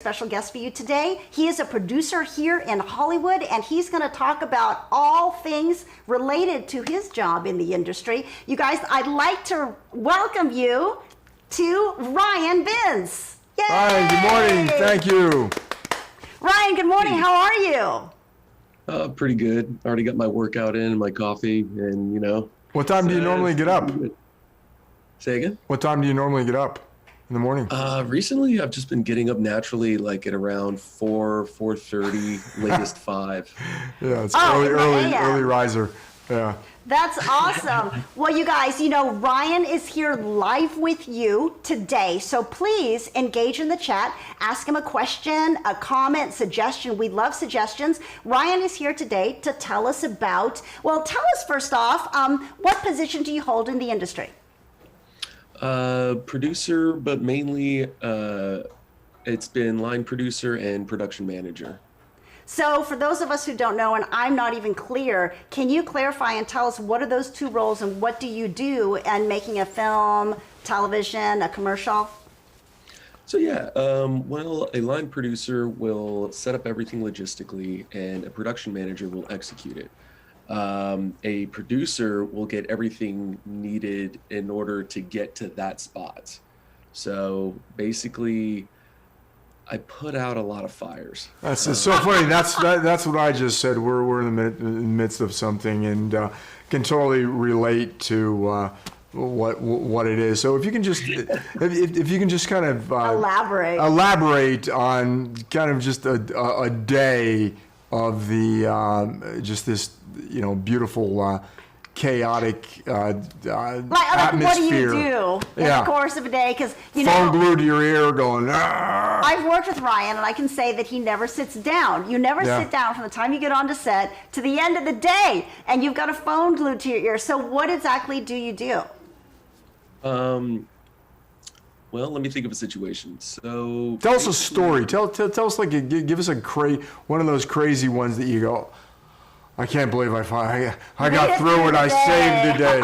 Special guest for you today. He is a producer here in Hollywood, and he's going to talk about all things related to his job in the industry. You guys, I'd like to welcome you to Ryan Binns. Yay! Ryan, good morning. Thank you. Ryan, good morning. How are you? Pretty good. Already got my workout in, my coffee, and What time do you normally get up? Say again? What time do you normally get up in the morning? Recently, I've just been getting up naturally, like at around 4:30, latest 5. Yeah, it's early riser. Yeah. That's awesome. Well, you guys, Ryan is here live with you today. So please engage in the chat. Ask him a question, a comment, suggestion. We love suggestions. Ryan is here today to tell us about, tell us first off, what position do you hold in the industry? Producer, but mainly it's been line producer and production manager. So for those of us who don't know, and I'm not even clear, can you clarify and tell us what are those two roles and what do you do in making a film, television, a commercial? So yeah, a line producer will set up everything logistically and a production manager will execute it. A producer will get everything needed in order to get to that spot. So basically, I put out a lot of fires. That's so funny. That's what I just said. We're in the midst of something and can totally relate to what it is. So if you can just kind of elaborate on kind of just a day of the just this beautiful chaotic atmosphere. What do you do in the course of a day? Because phone glued to your ear, going. Argh! I've worked with Ryan, and I can say that he never sits down. You never sit down from the time you get onto set to the end of the day, and you've got a phone glued to your ear. So what exactly do you do? Well, let me think of a situation. So tell us a story. Tell us give us one of those crazy ones that you go, I can't believe I got through it. I saved the day.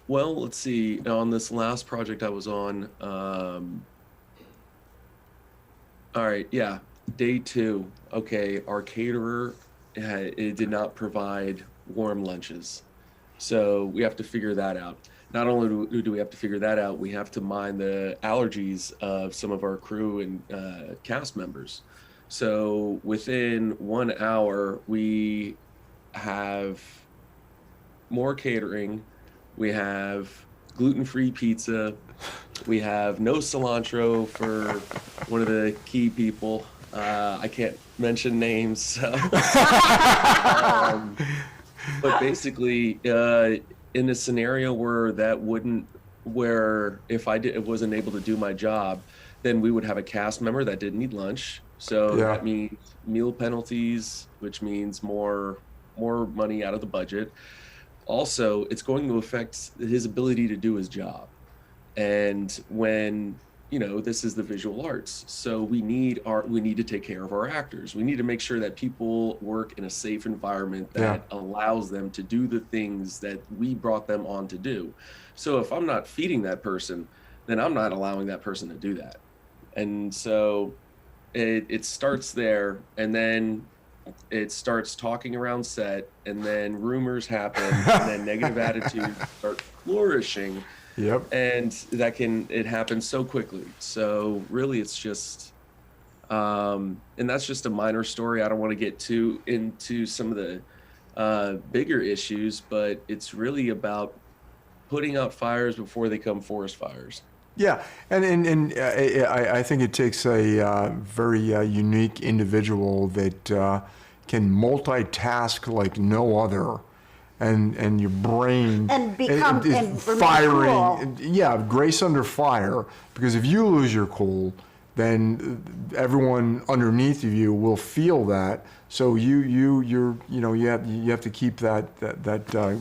Well, let's see. On this last project I was on, all right, yeah, day 2. Okay, our caterer it did not provide warm lunches, so we have to figure that out. Not only do we have to figure that out, we have to mind the allergies of some of our crew and cast members. So within 1 hour, we have more catering, we have gluten-free pizza, we have no cilantro for one of the key people. I can't mention names, so. But basically, in a scenario where if I wasn't able to do my job, then we would have a cast member that didn't eat lunch. So that means meal penalties, which means more money out of the budget. Also, it's going to affect his ability to do his job. And when, this is the visual arts. So we need to take care of our actors. We need to make sure that people work in a safe environment that allows them to do the things that we brought them on to do. So if I'm not feeding that person, then I'm not allowing that person to do that. And so it starts there, and then it starts talking around set, and then rumors happen, and then negative attitudes start flourishing. Yep. And it happens so quickly. So really it's just, and that's just a minor story. I don't want to get too into some of the bigger issues, but it's really about putting out fires before they come forest fires. Yeah, and I think it takes a very unique individual that can multitask like no other, and your brain and become is firing. Cool. Grace under fire. Because if you lose your cool, then everyone underneath of you will feel that. So you have to keep that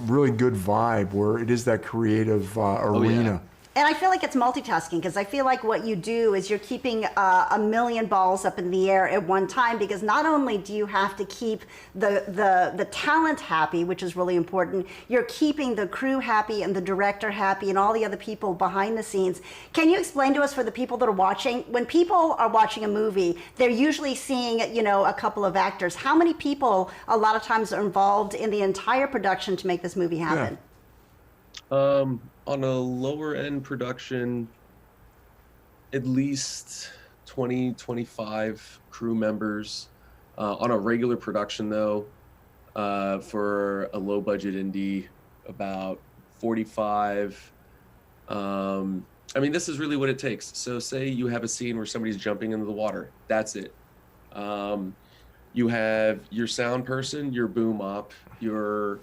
really good vibe where it is that creative arena. And I feel like it's multitasking because I feel like what you do is you're keeping a million balls up in the air at one time, because not only do you have to keep the talent happy, which is really important, you're keeping the crew happy and the director happy and all the other people behind the scenes. Can you explain to us, for the people that are watching, when people are watching a movie, they're usually seeing, you know, a couple of actors. How many people a lot of times are involved in the entire production to make this movie happen? On a lower end production, at least 20, 25 crew members. On a regular production though, for a low budget indie, about 45. I mean, this is really what it takes. So say you have a scene where somebody's jumping into the water. That's it. You have your sound person, your boom op, your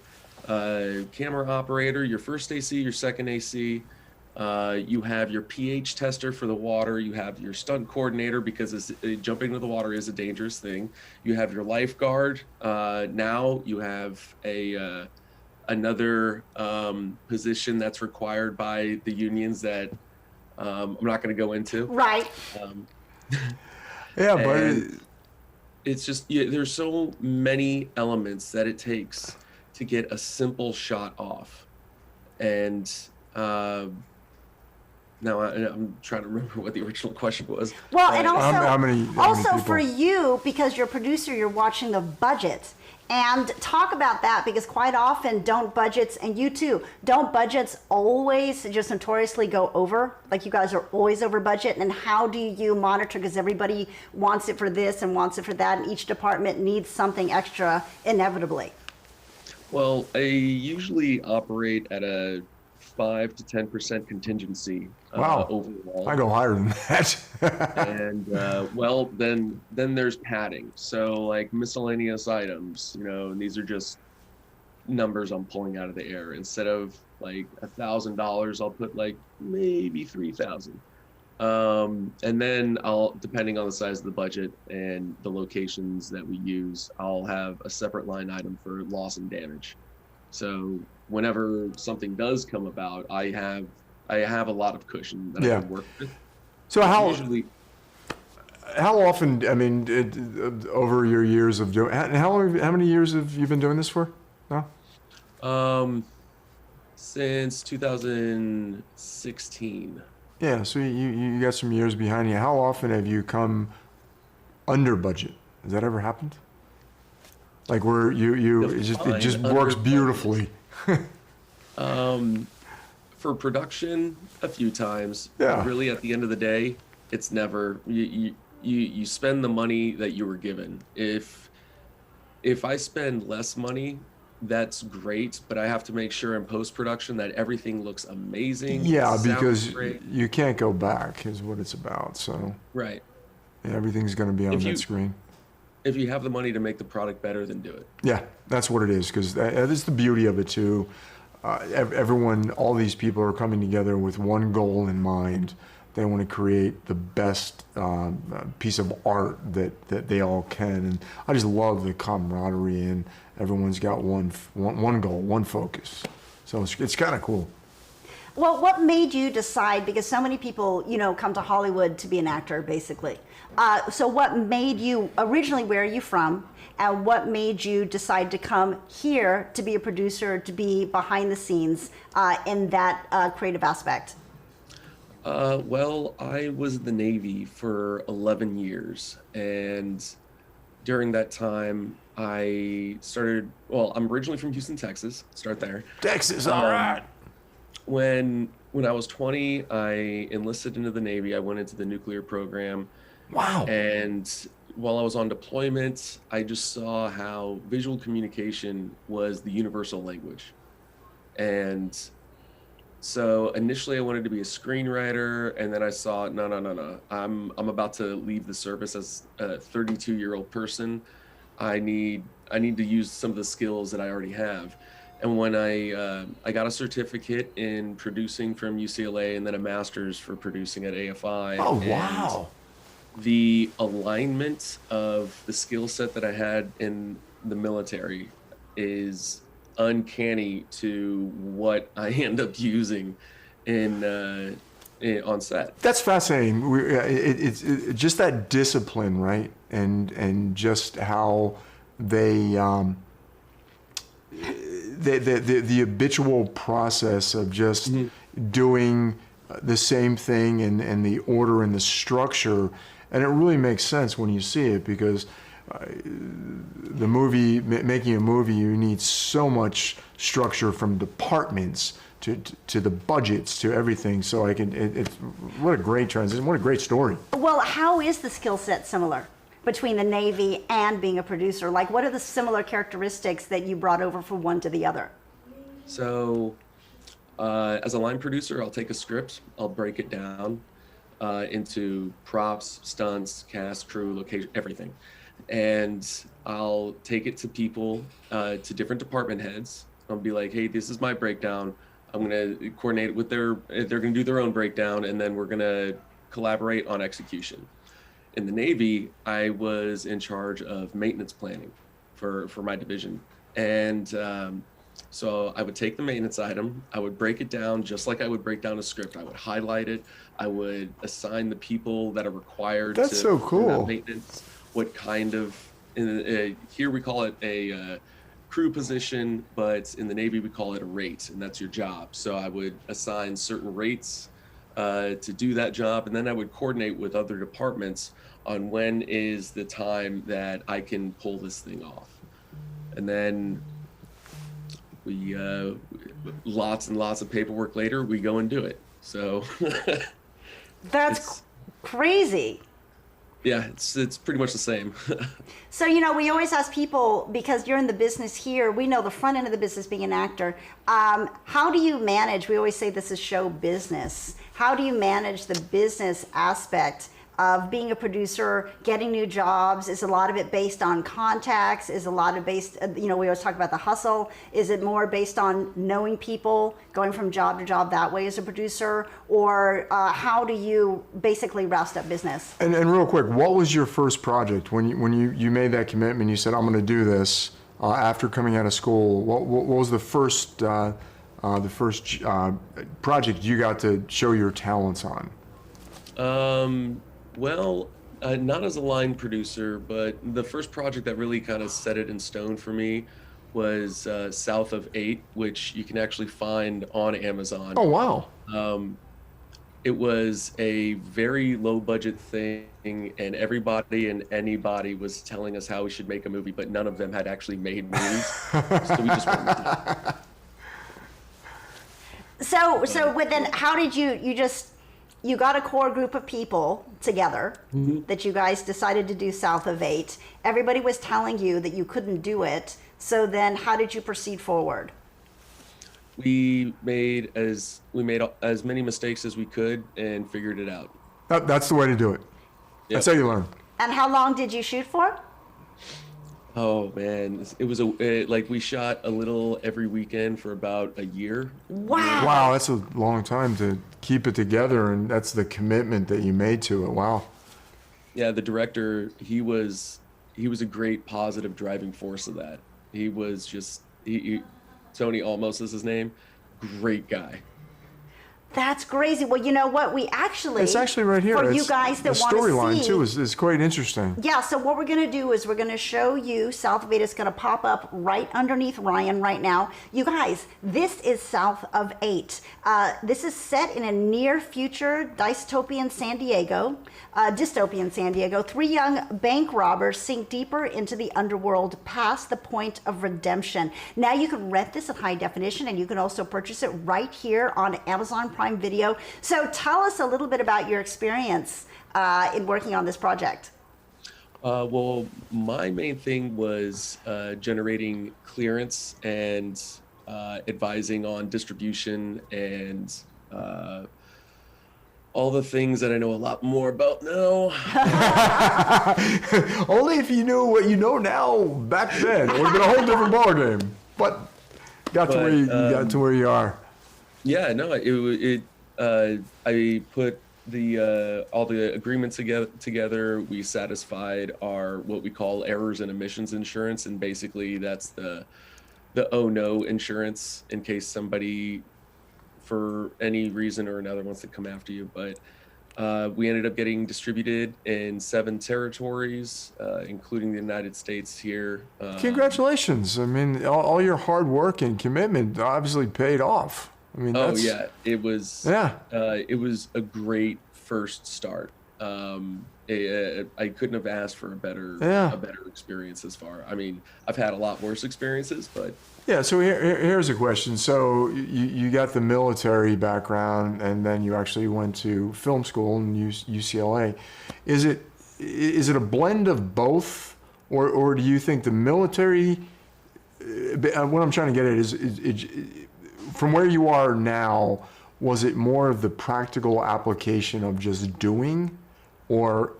camera operator, your first AC, your second AC. You have your pH tester for the water. You have your stunt coordinator, because jumping into the water is a dangerous thing. You have your lifeguard. Now you have another position that's required by the unions that I'm not going to go into. Right. Yeah, but it's just, there's so many elements that it takes to get a simple shot off. And now I'm trying to remember what the original question was. Well, and also, how many also people? for you, because you're a producer, you're watching the budget. And talk about that, because quite often don't budgets, and you too, don't budgets always just notoriously go over? Like, you guys are always over budget, and how do you monitor? Because everybody wants it for this and wants it for that, and each department needs something extra inevitably. Well, I usually operate at a 5 to 10% contingency Wow. overall. I go higher than that. And well, then there's padding. So like miscellaneous items, you know, and these are just numbers I'm pulling out of the air. Instead of like $1,000, I'll put like maybe 3,000. And then depending on the size of the budget and the locations that we use, I'll have a separate line item for loss and damage. So whenever something does come about, I have a lot of cushion that I can work with. So Usually, how often? I mean, over your years of doing, how many years have you been doing this for now? Since 2016. Yeah, so you got some years behind you. How often have you come under budget? Has that ever happened? Like where it just works beautifully. For production, a few times. Yeah. But really, at the end of the day, it's never you spend the money that you were given. If I spend less money, that's great, but I have to make sure in post-production that everything looks amazing. Yeah, sounds because great. you can't go back is what it's about. So Right. everything's going to be on that screen. If you have the money to make the product better, then do it. Yeah, that's what it is, because that is the beauty of it too. Everyone, all these people are coming together with one goal in mind. They want to create the best piece of art that they all can, and I just love the camaraderie, and everyone's got one goal, one focus. So it's kind of cool. Well, what made you decide, because so many people, you know, come to Hollywood to be an actor, basically. So what made you, originally, where are you from? And what made you decide to come here to be a producer, to be behind the scenes in that creative aspect? Well, I was in the Navy for 11 years. And during that time, I started, well, I'm originally from Houston, Texas. Start there. Texas, all right. When I was 20, I enlisted into the Navy. I went into the nuclear program. Wow. And while I was on deployment, I just saw how visual communication was the universal language. And so initially I wanted to be a screenwriter, and then I saw, no. I'm about to leave the service as a 32-year-old person. I need to use some of the skills that I already have. And when I got a certificate in producing from UCLA, and then a master's for producing at AFI. Oh, wow. The alignment of the skill set that I had in the military is uncanny to what I end up using on set. That's fascinating. It's just that discipline, right? And just how they the habitual process of just doing the same thing and the order and the structure, and it really makes sense when you see it, because making a movie, you need so much structure, from departments to the budgets to everything. So it's what a great transition, what a great story. Well, how is the skill set similar between the Navy and being a producer? Like, what are the similar characteristics that you brought over from one to the other? So, as a line producer, I'll take a script, I'll break it down into props, stunts, cast, crew, location, everything. And I'll take it to people, to different department heads. I'll be like, hey, this is my breakdown. I'm going to coordinate with they're going to do their own breakdown, and then we're going to collaborate on execution. In the Navy, I was in charge of maintenance planning for my division. And so I would take the maintenance item, I would break it down just like I would break down a script. I would highlight it. I would assign the people that are required That's to so cool. that maintenance, what kind of, here we call it a crew position, but in the Navy we call it a rate, and that's your job. So I would assign certain rates to do that job, and then I would coordinate with other departments on when is the time that I can pull this thing off. And then we lots and lots of paperwork later, we go and do it. So That's crazy. Yeah, it's pretty much the same. So, we always ask people, because you're in the business here, we know the front end of the business being an actor. How do you manage? We always say this is show business. How do you manage the business aspect of being a producer, getting new jobs? Is a lot of it based on contacts? Is a lot of based, we always talk about the hustle. Is it more based on knowing people, going from job to job that way as a producer? Or how do you basically roust up business? And real quick, what was your first project when you made that commitment? You said, I'm going to do this after coming out of school. What was the first project you got to show your talents on? Well, not as a line producer, but the first project that really kind of set it in stone for me was South of 8, which you can actually find on Amazon. Oh, wow. It was a very low budget thing, and everybody and anybody was telling us how we should make a movie, but none of them had actually made movies. So we just went with it. So then how did you got a core group of people together that you guys decided to do South of 8. Everybody was telling you that you couldn't do it. So then how did you proceed forward? We made as many mistakes as we could and figured it out. That's the way to do it. Yep. That's how you learn. And how long did you shoot for? Oh man, it was like we shot a little every weekend for about a year. Wow. Wow, that's a long time to keep it together, and that's the commitment that you made to it. Wow. Yeah, the director, he was a great positive driving force of that. He was just Tony Almos is his name. Great guy. That's crazy. Well, you know what? It's actually right here. For you guys that want to see. The storyline, too, is quite interesting. Yeah, so what we're going to do is we're going to show you South of 8. It's going to pop up right underneath Ryan right now. You guys, this is South of 8. This is set in a near future dystopian San Diego. 3 young bank robbers sink deeper into the underworld past the point of redemption. Now you can rent this in high definition, and you can also purchase it right here on Amazon Prime Video. So tell us a little bit about your experience in working on this project. Well, my main thing was generating clearance and advising on distribution and all the things that I know a lot more about now. Only if you knew what you know now back then. It would have been a whole different ballgame. But got to where you are. Yeah, no, I put all the agreements together. We satisfied our what we call errors and omissions insurance, and basically that's the oh no insurance in case somebody for any reason or another wants to come after you. But we ended up getting distributed in 7 territories, including the United States here. Congratulations. I mean, all your hard work and commitment obviously paid off. I mean, it was a great first start. I couldn't have asked for a better experience this far. I mean, I've had a lot worse experiences, but yeah. So here's a question. So you got the military background, and then you actually went to film school in UCLA. Is it a blend of both, or do you think the military? What I'm trying to get at is from where you are now, was it more of the practical application of just doing, or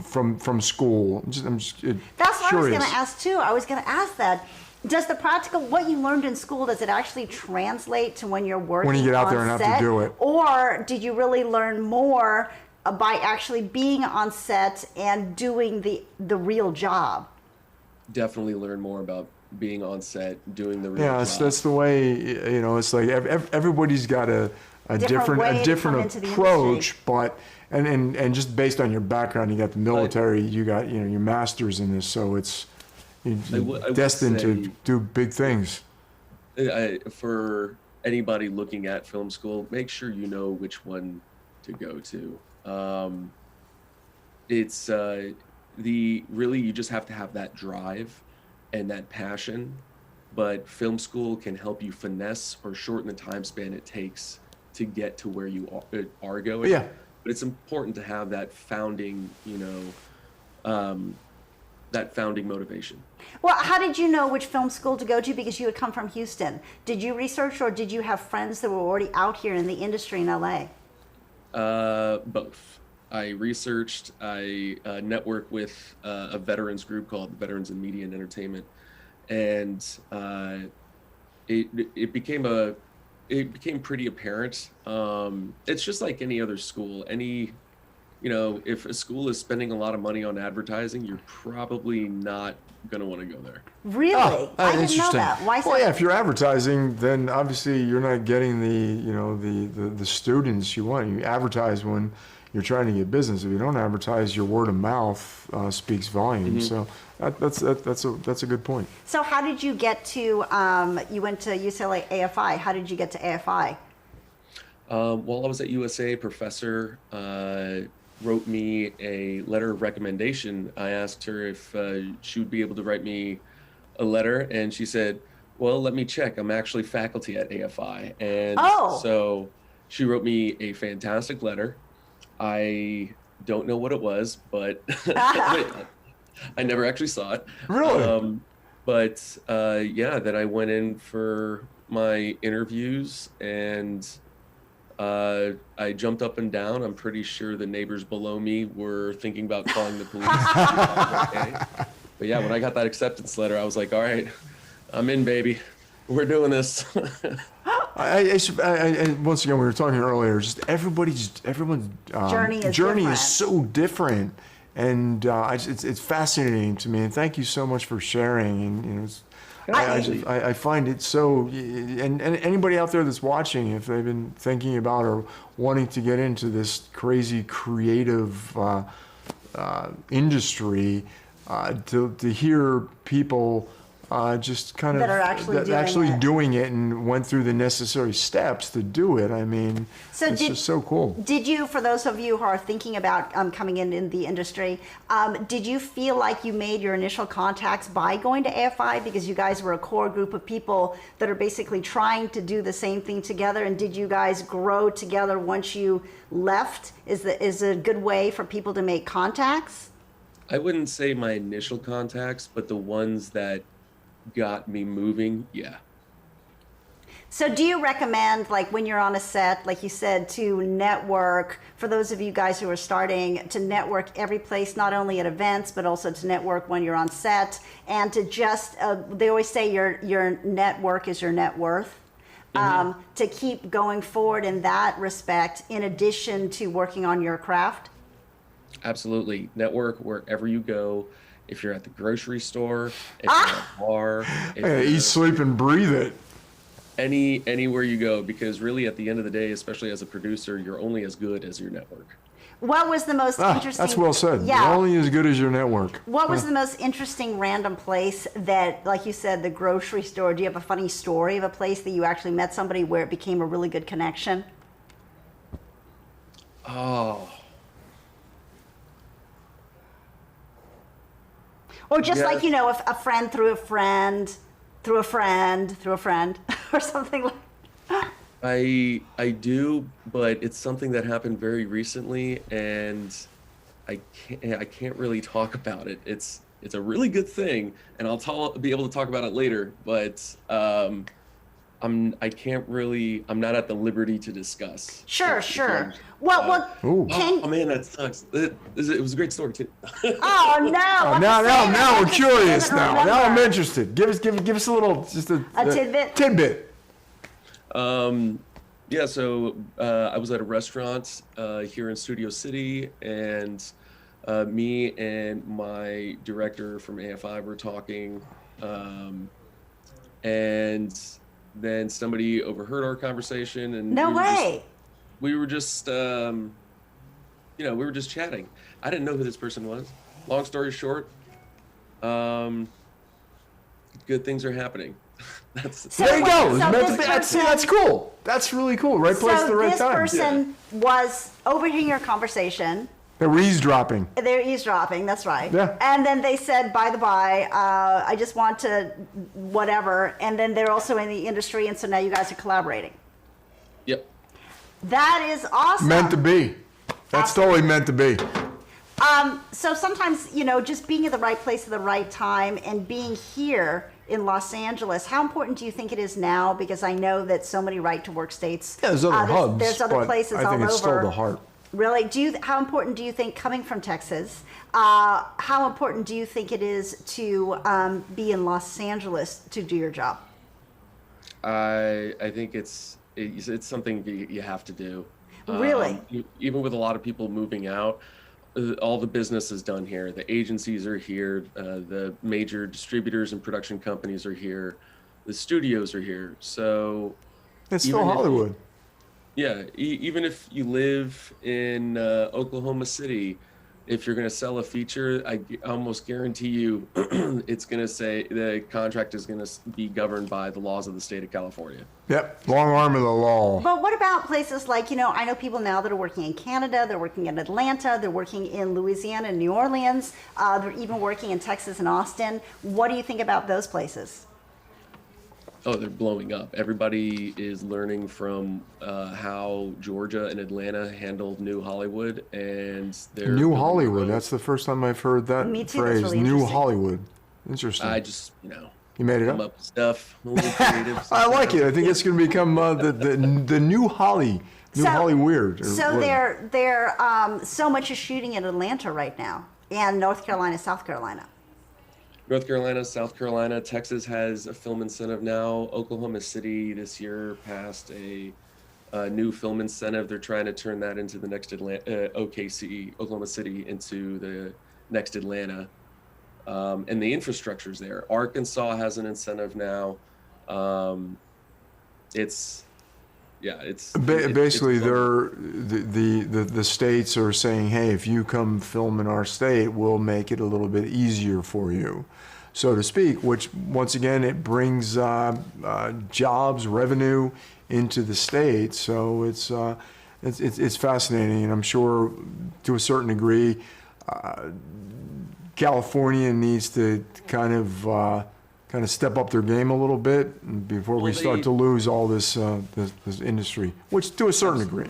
from school? I'm just That's what curious. I was going to ask too. I was going to ask that. Does the practical, what you learned in school, does it actually translate to when you're working when you get out on there and set? have to do it? Or did you really learn more by actually being on set and doing the real job? Definitely learn more about being on set, doing the real Yeah, job. that's the way, it's like everybody's got a different approach, but and just based on your background, you got the military, you got your master's in this, so it's you're destined to do big things. For anybody looking at film school, make sure you know which one to go to. It's you just have to have that drive and that passion, but film school can help you finesse or shorten the time span it takes to get to where you are going. Yeah. But it's important to have that founding, that founding motivation. Well, how did you know which film school to go to? Because you had come from Houston. Did you research, or did you have friends that were already out here in the industry in LA? Both. I researched, I networked with a veterans group called Veterans in Media and Entertainment, and it became pretty apparent. It's just like any other school. If a school is spending a lot of money on advertising, you're probably not going to want to go there. Really? I didn't know that. Why? Well, yeah, if you're advertising, then obviously you're not getting the students you want. You advertise when you're trying to get business. If you don't advertise, your word of mouth speaks volumes. Mm-hmm. So that's a good point. So how did you get to? You went to UCLA AFI. How did you get to AFI? While I was at USA, a professor wrote me a letter of recommendation. I asked her if she would be able to write me a letter, and she said, "Well, let me check. I'm actually faculty at AFI." And so she wrote me a fantastic letter. I don't know what it was, but I never actually saw it. Really? Then I went in for my interviews, and I jumped up and down. I'm pretty sure the neighbors below me were thinking about calling the police. Okay. But yeah, when I got that acceptance letter, I was like, all right, I'm in, baby. We're doing this. Once again, we were talking earlier, just everyone's journey is so different, and it's fascinating to me. And thank you so much for sharing. And I find it so. And anybody out there that's watching, if they've been thinking about or wanting to get into this crazy creative industry, to hear people. Just kind that of are actually doing it and went through the necessary steps to do it. I mean, it's just so cool. Did you, for those of you who are thinking about coming in the industry, did you feel like you made your initial contacts by going to AFI because you guys were a core group of people that are basically trying to do the same thing together? And did you guys grow together once you left? Is a good way for people to make contacts? I wouldn't say my initial contacts, but the ones that got me moving, yeah. So do you recommend, like when you're on a set, like you said, to network, for those of you guys who are starting, to network every place, not only at events, but also to network when you're on set, and to just, they always say your network is your net worth, to keep going forward in that respect, in addition to working on your craft? Absolutely. Network wherever you go. If you're at the grocery store, if you're at a bar. Eat, sleep, and breathe it. Anywhere you go, because really at the end of the day, especially as a producer, you're only as good as your network. What was the most interesting? That's well said. Yeah. You're only as good as your network. What was the most interesting random place that, like you said, the grocery store? Do you have a funny story of a place that you actually met somebody where it became a really good connection? Oh. Or just Yes. like, if a friend through a friend, through a friend, through a friend, or something like I do, but it's something that happened very recently, and I can't really talk about it. It's a really good thing, and be able to talk about it later. But I'm not at the liberty to discuss. Sure. Well, Ooh. Oh man, that sucks. It was a great story too. oh no. Now we're curious now. Now I'm interested. interested. Give us a little, just a tidbit? Tidbit. Yeah, so I was at a restaurant here in Studio City, and me and my director from AFI were talking, and then somebody overheard our conversation, and No way. We were just we were just chatting. I didn't know who this person was. Long story short, good things are happening. There you go. So this That's cool. That's really cool. Right place at the right time. This person was overhearing your conversation. They were eavesdropping. They're eavesdropping, that's right. Yeah. And then they said, by the by, I just want to whatever. And then they're also in the industry, and so now you guys are collaborating. Yep. That is awesome. Meant to be. That's totally meant to be. So sometimes, just being at the right place at the right time and being here in Los Angeles, how important do you think it is now? Because I know that so many right-to-work states. Yeah, there's other hubs. There's other but places I all think over. it's still the heart. Really? How important do you think, coming from Texas, how important do you think it is to be in Los Angeles to do your job? I think it's something you have to do. Really? Even with a lot of people moving out, all the business is done here. The agencies are here. The major distributors and production companies are here. The studios are here. So It's still Hollywood. Even if you live in Oklahoma City, if you're going to sell a feature, I almost guarantee you it's going to say the contract is going to be governed by the laws of the state of California. Yep, long arm of the law. But what about places like, I know people now that are working in Canada, they're working in Atlanta, they're working in Louisiana and New Orleans, they're even working in Texas and Austin. What do you think about those places? Oh, they're blowing up. Everybody is learning from how Georgia and Atlanta handled New Hollywood, and they're New Hollywood. That's the first time I've heard that Me too, that's phrase. really New interesting. Hollywood. Interesting. I just, You made it come up? up with stuff. A little creative. I like it. I think it's going to become the new Holly. New Holly Weird. So they're so much is shooting in Atlanta right now, and North Carolina, South Carolina. North Carolina, South Carolina, Texas has a film incentive now. Oklahoma City this year passed a new film incentive. They're trying to turn that into the next OKC, Oklahoma City, into the next Atlanta. And the infrastructure's there. Arkansas has an incentive now. Basically, the states are saying, hey, if you come film in our state, we'll make it a little bit easier for you, so to speak, which once again, it brings jobs, revenue into the state. So it's fascinating, and I'm sure to a certain degree, California needs to kind of step up their game a little bit before we start to lose all this industry, which to a certain degree.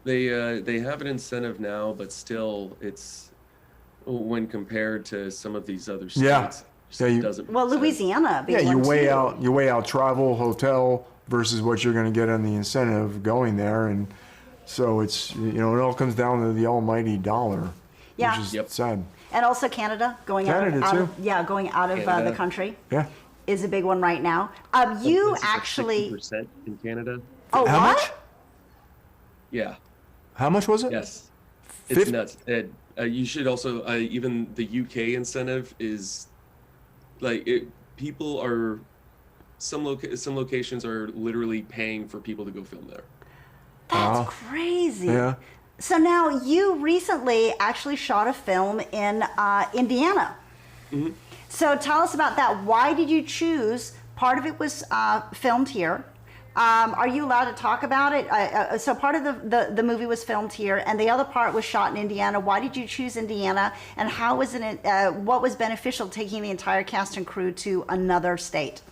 They have an incentive now, but still, it's when compared to some of these other states. It doesn't. Well, Louisiana. You weigh out travel, hotel versus what you're going to get on the incentive going there, and so it's it all comes down to the almighty dollar. Yeah. Which is sad. And also Canada going out of the country. Yeah. Is a big one right now. You actually 60% in Canada. Oh, How what? much? Yeah. How much was it? Yes. It's nuts. You should also even the UK incentive is like people are some locations are literally paying for people to go film there. That's crazy. Yeah. So now you recently actually shot a film in Indiana. Mm-hmm. So tell us about that. Why did you choose? Part of it was filmed here. Are you allowed to talk about it? So part of the movie was filmed here, and the other part was shot in Indiana. Why did you choose Indiana, and how was it? What was beneficial taking the entire cast and crew to another state?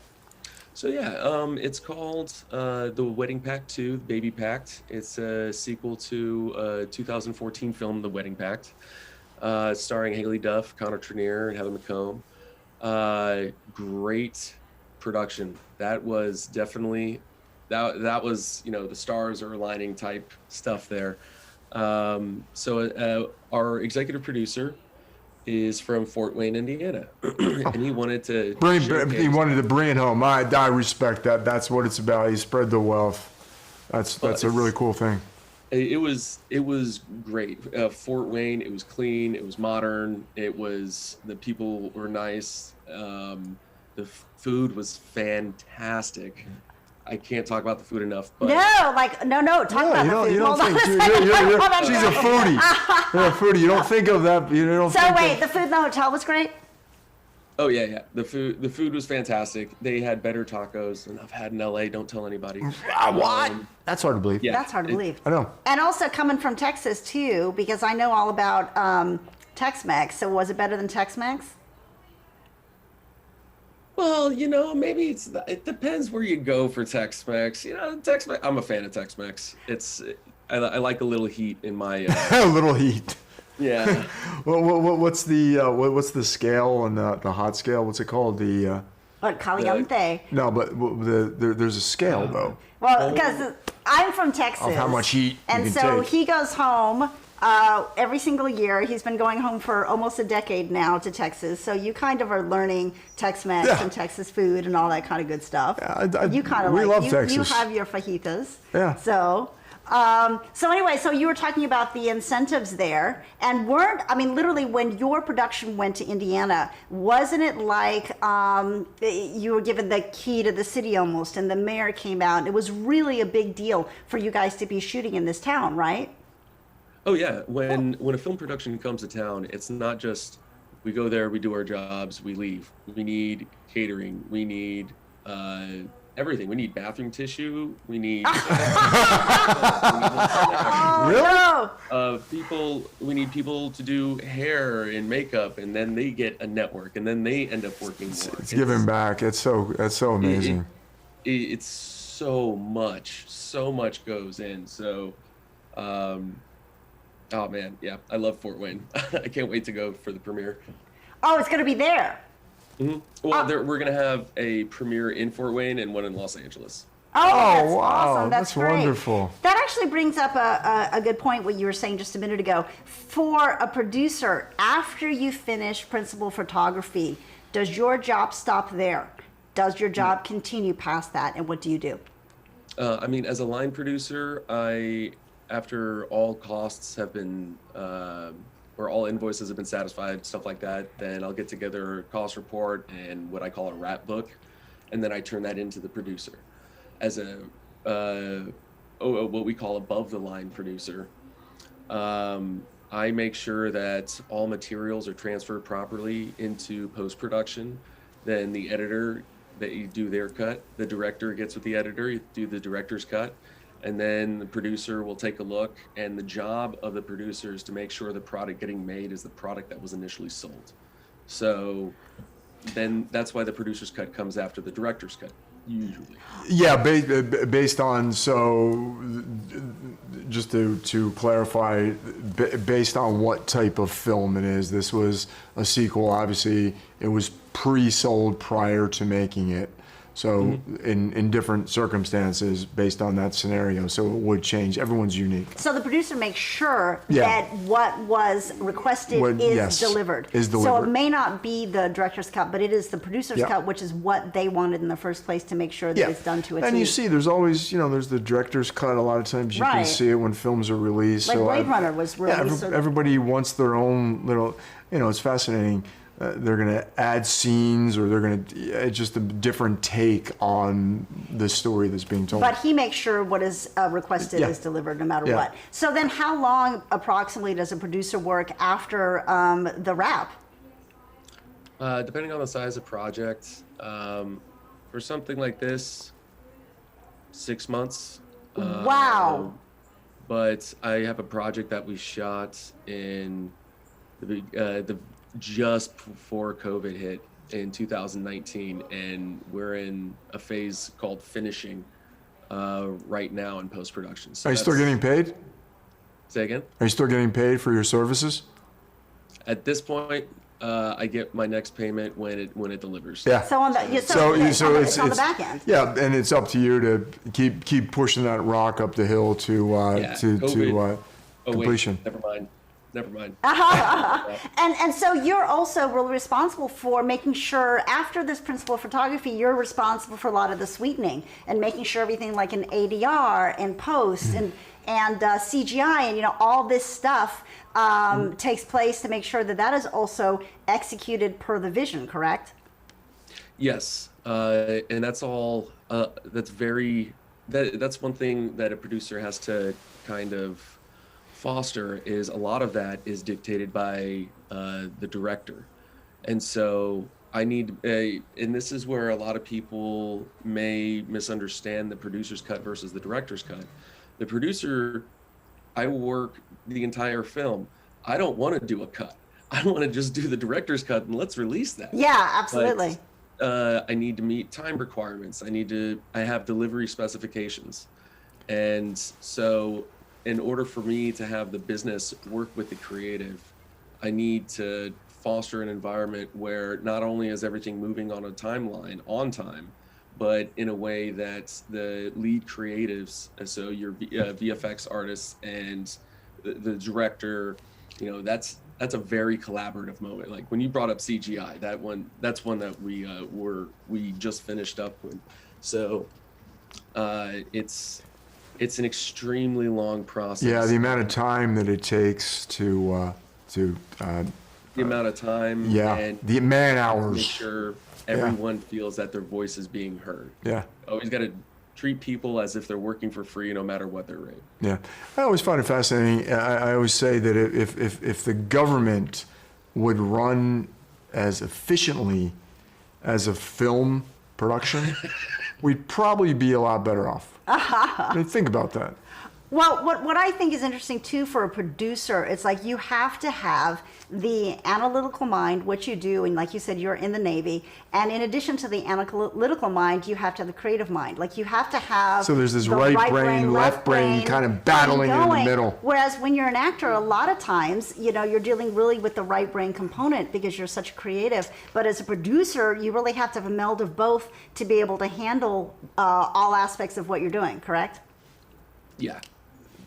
So yeah, it's called The Wedding Pact 2, The Baby Pact. It's a sequel to a 2014 film, The Wedding Pact, starring Haley Duff, Connor Trinneer, and Heather McComb. Great production. That was definitely that was the stars are aligning type stuff there. So our executive producer is from Fort Wayne, Indiana, and he wanted to bring it home. I respect that. That's what it's about. He spread the wealth. That's a really cool thing. It was great. Fort Wayne, it was clean, it was modern, the people were nice, the food was fantastic. I can't talk about the food enough. But no, talk about the food. Hold on a second. She's a foodie. You're a foodie. You don't think of that. You don't. So wait, the food in the hotel was great? Oh yeah. The food was fantastic. They had better tacos than I've had in LA. Don't tell anybody. What? That's hard to believe. Yeah, that's hard to believe. I know. And also coming from Texas too, because I know all about Tex-Mex. So was it better than Tex-Mex? Well, maybe it depends where you go for Tex-Mex. Tex-Mex. I'm a fan of Tex-Mex. I like a little heat in my. A little heat. Yeah. What's the scale and the hot scale? What's it called? Caliente. No, but there's a scale though. Well, because I'm from Texas. Of how much heat and you can so take. He goes home every single year. He's been going home for almost a decade now to Texas. So you kind of are learning Tex-Mex and Texas food and all that kind of good stuff. Yeah, you kind of love Texas. You have your fajitas. Yeah. So anyway, so you were talking about the incentives there, and literally when your production went to Indiana, wasn't it like you were given the key to the city almost, and the mayor came out? It was really a big deal for you guys to be shooting in this town, right? Oh yeah, when a film production comes to town, it's not just we go there, we do our jobs, we leave. We need catering, we need everything. We need bathroom tissue. We need people. We need people to do hair and makeup, and then they get a network, and then they end up working more. It's giving back. That's so amazing. It's so much goes in. So, oh man, yeah, I love Fort Wayne. I can't wait to go for the premiere. Oh, it's going to be there. Mm-hmm. Well, we're going to have a premiere in Fort Wayne and one in Los Angeles. Oh, that's wow. awesome. That's great. Wonderful. That actually brings up a good point, what you were saying just a minute ago. For a producer, after you finish principal photography, does your job stop there? Does your job continue past that? And what do you do? As a line producer, after all costs have been or all invoices have been satisfied, stuff like that, then I'll get together a cost report and what I call a wrap book, and then I turn that into the producer. As what we call above the line producer, I make sure that all materials are transferred properly into post-production. Then the editor, that you do their cut, the director gets with the editor, you do the director's cut, and then the producer will take a look, and the job of the producer is to make sure the product getting made is the product that was initially sold. So then that's why the producer's cut comes after the director's cut, usually. Yeah, based on, so just to clarify, based on what type of film it is. This was a sequel, obviously. It was pre-sold prior to making it. So in different circumstances based on that scenario, so it would change. Everyone's unique. So the producer makes sure that what was requested is delivered. So it may not be the director's cut, but it is the producer's cut, which is what they wanted in the first place to make sure that it's done to a T. And you see, there's always, there's the director's cut. A lot of times you can see it when films are released. Like Blade Runner was released. Everybody wants their own little, it's fascinating. they're gonna add scenes, or they're gonna just a different take on the story that's being told. But he makes sure what is requested Yeah. is delivered no matter Yeah. what. So then how long approximately does a producer work after the wrap? Depending on the size of project, for something like this, 6 months. Wow. But I have a project that we shot in the just before COVID hit in 2019, and we're in a phase called finishing right now in post production. So Are you still getting paid? Say again? Are you still getting paid for your services? At this point, I get my next payment when it delivers. Yeah. So on the it's on the back end. Yeah, and it's up to you to keep pushing that rock up the hill to completion. Wait, never mind. And so you're also really responsible for making sure after this principal photography, you're responsible for a lot of the sweetening and making sure everything like an ADR and post and CGI and all this stuff takes place to make sure that that is also executed per the vision, correct? Yes, and that's all. That's one thing that a producer has to kind of foster. Is a lot of that is dictated by the director, and so I need. And this is where a lot of people may misunderstand the producer's cut versus the director's cut. The producer, I work the entire film. I don't want to do a cut. I want to just do the director's cut and let's release that. Yeah, absolutely. But, I need to meet time requirements. I have delivery specifications. And so in order for me to have the business work with the creative, I need to foster an environment where not only is everything moving on a timeline on time, but in a way that the lead creatives, so your VFX artists and the director, that's a very collaborative moment. Like when you brought up CGI, that's one that we just finished up with. So it's an extremely long process. Yeah, the amount of time that it takes to the amount of time. Yeah, and the man hours. Make sure everyone feels that their voice is being heard. Yeah. Always got to treat people as if they're working for free, no matter what their rate. Yeah, I always find it fascinating. I always say that if the government would run as efficiently as a film production, we'd probably be a lot better off. I mean, think about that. Well, what I think is interesting too for a producer, it's like you have to have the analytical mind, which you do, and like you said, you're in the Navy, and in addition to the analytical mind, you have to have the creative mind. Like you have to have so there's this the right brain, left brain kind of battling in the middle. Whereas when you're an actor, a lot of times, you're dealing really with the right brain component because you're such a creative. But as a producer, you really have to have a meld of both to be able to handle all aspects of what you're doing, correct? Yeah.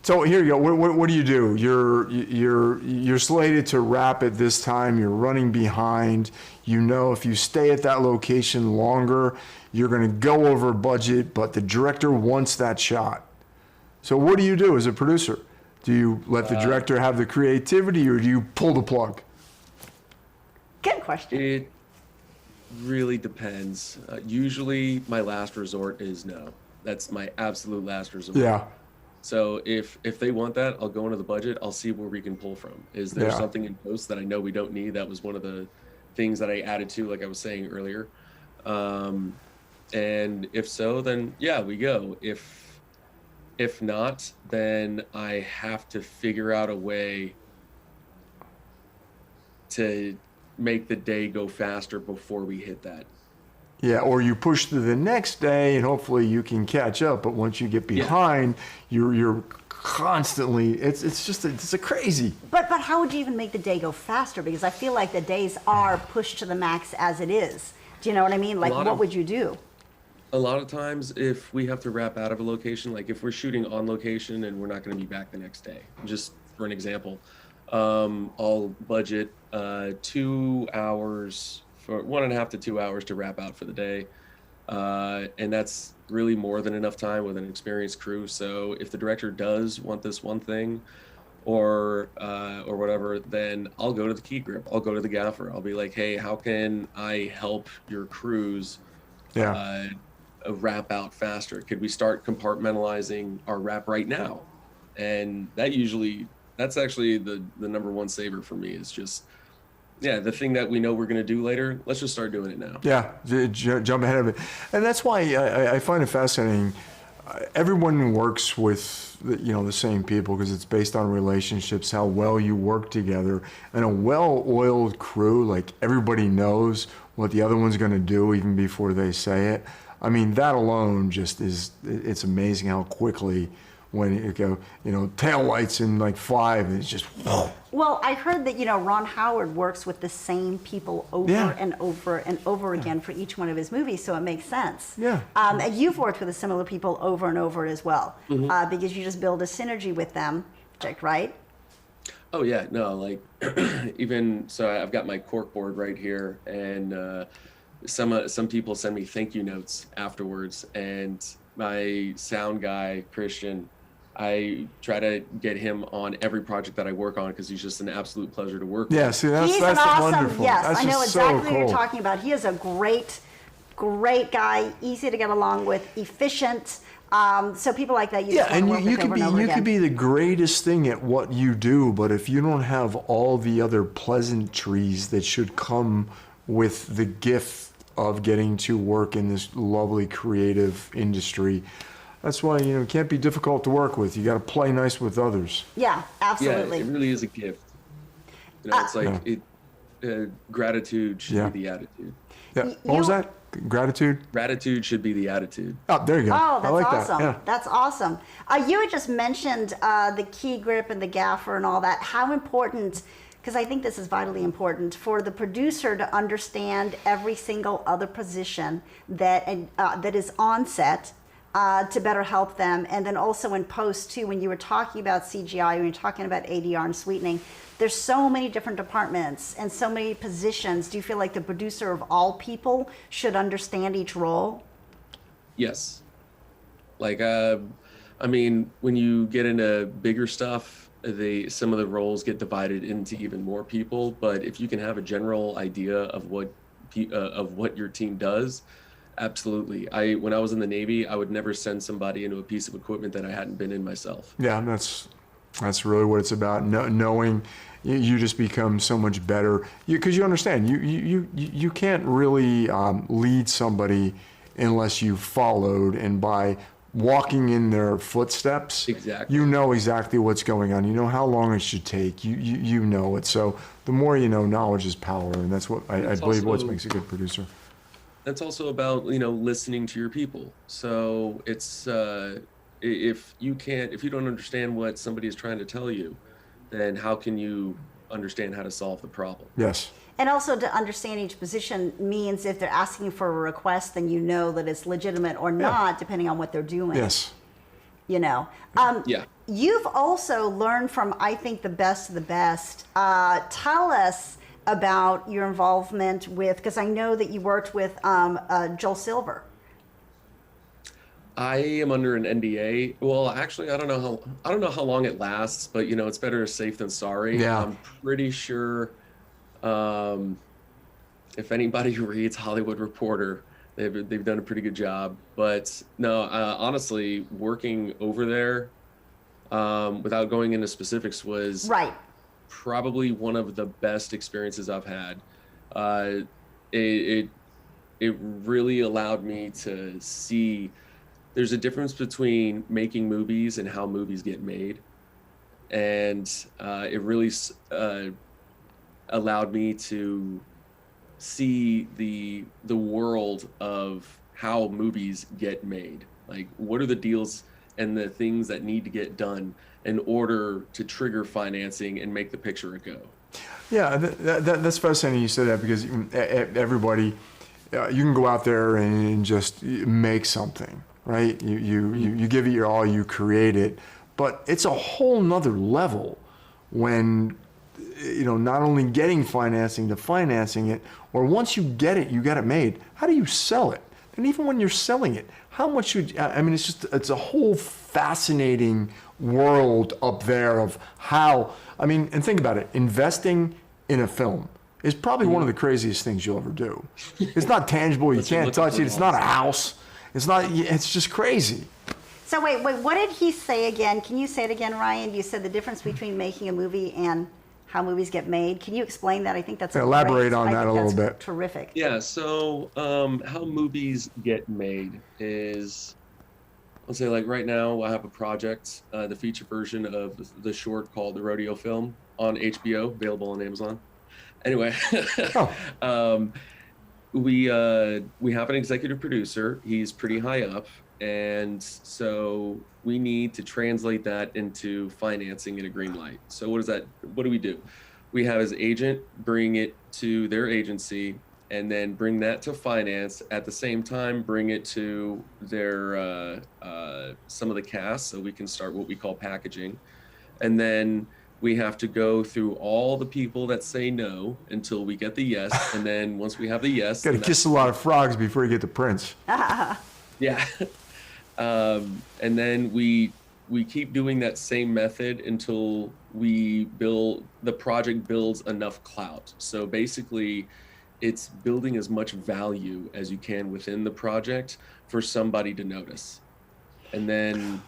So here you go. What do? You're slated to wrap at this time. You're running behind. If you stay at that location longer, you're going to go over budget. But the director wants that shot. So what do you do as a producer? Do you let the director have the creativity, or do you pull the plug? Good question. It really depends. Usually, my last resort is no. That's my absolute last resort. Yeah. So if they want that, I'll go into the budget. I'll see where we can pull from. Is there something in post that I know we don't need? That was one of the things that I added to, like I was saying earlier. And if so, then yeah, we go. If not, then I have to figure out a way to make the day go faster before we hit that. Yeah, or you push to the next day and hopefully you can catch up. But once you get behind, you're constantly, it's a crazy. But how would you even make the day go faster? Because I feel like the days are pushed to the max as it is. Do you know what I mean? Like, what would you do? A lot of times, if we have to wrap out of a location, like if we're shooting on location and we're not going to be back the next day, just for an example, I'll budget 2 hours, for 1.5 to 2 hours to wrap out for the day. And that's really more than enough time with an experienced crew. So if the director does want this one thing, or whatever, then I'll go to the key grip. I'll go to the gaffer. I'll be like, hey, how can I help your crews wrap out faster? Could we start compartmentalizing our wrap right now? And that's actually the number one saver for me, is just, the thing that we know we're going to do later, let's just start doing it now. Yeah, jump ahead of it. And that's why I find it fascinating. Everyone works with the same people because it's based on relationships, how well you work together. And a well-oiled crew, like everybody knows what the other one's going to do even before they say it. I mean, that alone just it's amazing how quickly, when you go, tail lights in like 5, it's just, whoa. Well, I heard that, Ron Howard works with the same people over and over and over again for each one of his movies, so it makes sense. Yeah. And you've worked with the similar people over and over as well, because you just build a synergy with them, right? Oh, yeah. No, like, even, so I've got my cork board right here, and some people send me thank you notes afterwards, and my sound guy, Christian, I try to get him on every project that I work on because he's just an absolute pleasure to work with. Yeah, see, that's wonderful. Yes, that's I know just exactly so what you're cool. talking about. He is a great guy, easy to get along with, efficient. So people like that, you just want to work with over and over you again. could be the greatest thing at what you do, but if you don't have all the other pleasantries that should come with the gift of getting to work in this lovely creative industry, that's why it can't be difficult to work with. You got to play nice with others. Yeah, absolutely. Yeah, it really is a gift. It's like gratitude should be the attitude. Yeah. What was that? Gratitude? Gratitude should be the attitude. Oh, there you go. Oh, that's I like awesome. That. Yeah. That's awesome. You had just mentioned the key grip and the gaffer and all that. How important, because I think this is vitally important, for the producer to understand every single other position that is on set, to better help them. And then also in post too, when you were talking about CGI, when you're talking about ADR and sweetening, there's so many different departments and so many positions. Do you feel like the producer of all people should understand each role? Yes. Like, I mean, when you get into bigger stuff, some of the roles get divided into even more people. But if you can have a general idea of what your team does, absolutely. When I was in the Navy, I would never send somebody into a piece of equipment that I hadn't been in myself. Yeah, that's really what it's about. Knowing you just become so much better because you understand you can't really lead somebody unless you followed, and by walking in their footsteps, exactly, you know exactly what's going on. You know how long it should take. You know it. So the more you know, knowledge is power, and that's what I believe what makes a good producer. That's also about listening to your people. So it's if you don't understand what somebody is trying to tell you, then how can you understand how to solve the problem? Yes. And also to understand each position means if they're asking for a request, then you know that it's legitimate or not, depending on what they're doing. Yes. Yeah. You've also learned from, I think, the best of the best. Tell us about your involvement with, because I know that you worked with Joel Silver. I am under an NDA. Well, actually, I don't know how long it lasts, but it's better safe than sorry. Yeah. I'm pretty sure if anybody reads Hollywood Reporter, they've done a pretty good job. But no, honestly, working over there, without going into specifics, was probably one of the best experiences I've had. It really allowed me to see there's a difference between making movies and how movies get made. And it really allowed me to see the world of how movies get made. Like, what are the deals and the things that need to get done in order to trigger financing and make the picture a go. Yeah, that's fascinating you said that, because everybody, you can go out there and just make something, right? You give it your all, you create it, but it's a whole nother level when, not only getting financing to financing it, or once you get it made, how do you sell it? And even when you're selling it, how much it's a whole fascinating world up there of how, I mean, and think about it, investing in a film is probably one of the craziest things you'll ever do. It's not tangible, you can't touch it, it's not a house, it's just crazy. So wait, what did he say again? Can you say it again, Ryan? You said the difference between making a movie and how movies get made. Can you explain that? I think that's elaborate on that a little bit. Terrific. Yeah. So how movies get made is, let's say, like right now I have a project, the feature version of the short called The Rodeo Film on HBO, available on Amazon. Anyway, we have an executive producer. He's pretty high up. And so we need to translate that into financing and a green light. So what do we do? We have his agent bring it to their agency and then bring that to finance. At the same time, bring it to their some of the cast so we can start what we call packaging. And then we have to go through all the people that say no until we get the yes. And then once we have the yes, got to kiss a lot of frogs before you get the prince. Yeah. And then we keep doing that same method until the project builds enough clout. So basically it's building as much value as you can within the project for somebody to notice. And then,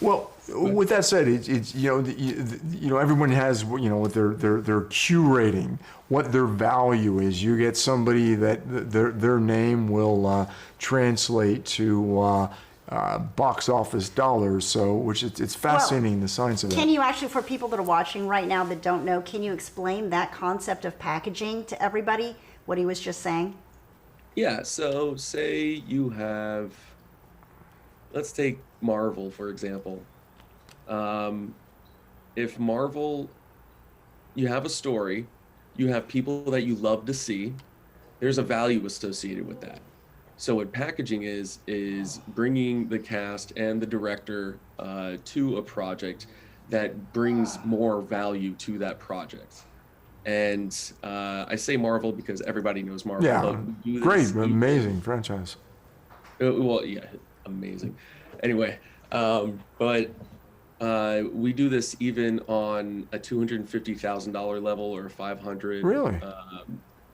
well, with that said, it's everyone has what their Q rating, what their value is. You get somebody that their name will translate to box office dollars. So, which it's fascinating, the science of that. Can you actually, for people that are watching right now that don't know, can you explain that concept of packaging to everybody? What he was just saying. Yeah. So say you have, let's take Marvel, for example. If Marvel, you have a story, you have people that you love to see, there's a value associated with that. So what packaging is bringing the cast and the director to a project that brings more value to that project. And I say Marvel because everybody knows Marvel. Yeah, but we do great, amazing franchise. Well, yeah, amazing. Anyway, but we do this even on a $250,000 level or $500,000. Really?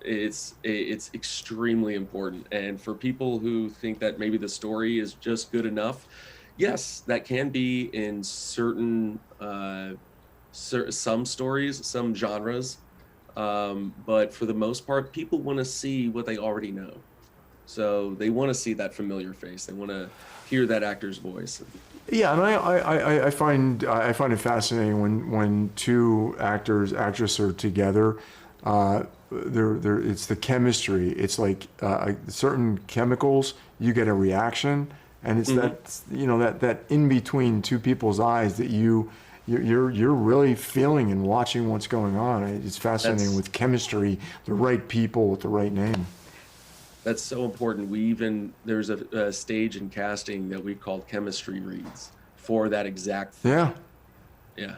It's extremely important. And for people who think that maybe the story is just good enough, yes, that can be in certain some stories, some genres. But for the most part, people want to see what they already know. So they want to see that familiar face. They want to hear that actor's voice. Yeah, and I find it fascinating when two actress are together. It's the chemistry. It's like certain chemicals, you get a reaction, and it's that in between two people's eyes that you're really feeling and watching what's going on. It's fascinating with chemistry, the right people with the right name. That's so important. There's a stage in casting that we call chemistry reads for that exact thing. Yeah. Yeah.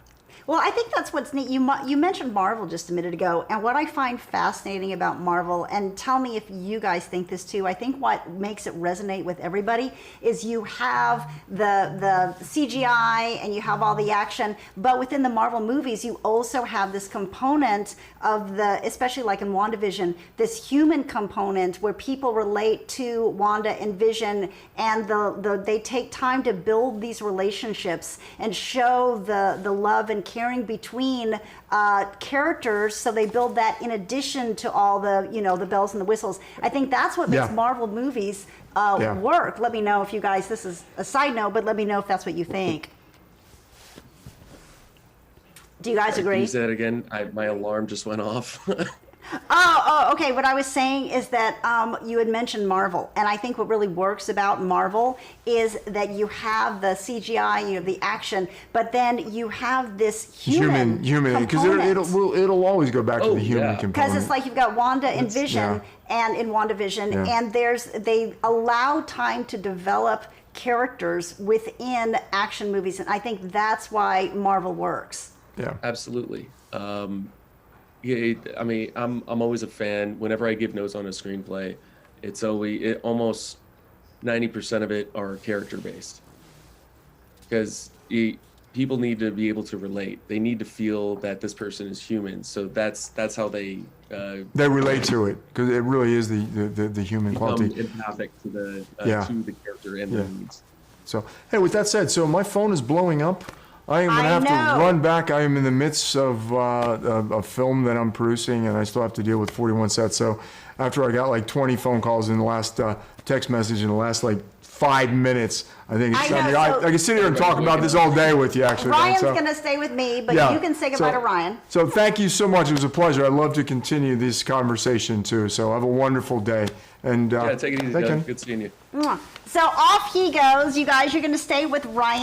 Well, I think that's what's neat. You mentioned Marvel just a minute ago, and what I find fascinating about Marvel, and tell me if you guys think this too, I think what makes it resonate with everybody is you have the CGI and you have all the action, but within the Marvel movies, you also have this component of especially like in WandaVision, this human component where people relate to Wanda and Vision, and they take time to build these relationships and show the love and caring between characters, so they build that in addition to all the bells and the whistles. I think that's what makes Marvel movies work. Let me know if you guys, this is a side note, but let me know if that's what you think. Do you guys agree? Can you say that again? My alarm just went off. Oh, okay. What I was saying is that you had mentioned Marvel, and I think what really works about Marvel is that you have the CGI, you have the action, but then you have this human because it'll always go back to the human component. Because it's like you've got Wanda and Vision, and in WandaVision, and they allow time to develop characters within action movies, and I think that's why Marvel works. Yeah, absolutely. Yeah, I mean, I'm always a fan. Whenever I give notes on a screenplay, almost 90% of it are character based, because people need to be able to relate. They need to feel that this person is human. So that's how they relate to it, because it really is the human become quality. empathic to the character and their needs. So, hey, with that said, so my phone is blowing up. I am going to have to run back. I am in the midst of a film that I'm producing, and I still have to deal with 41 sets. So after I got like 20 phone calls in the last text message in the last like 5 minutes, I think it's, I can sit here and talk about this all day with you, actually. Ryan's going to stay with me, but you can say goodbye to Ryan. So thank you so much. It was a pleasure. I'd love to continue this conversation, too. So have a wonderful day. And take it easy, Doug. Good seeing you. So off he goes. You guys, you're going to stay with Ryan.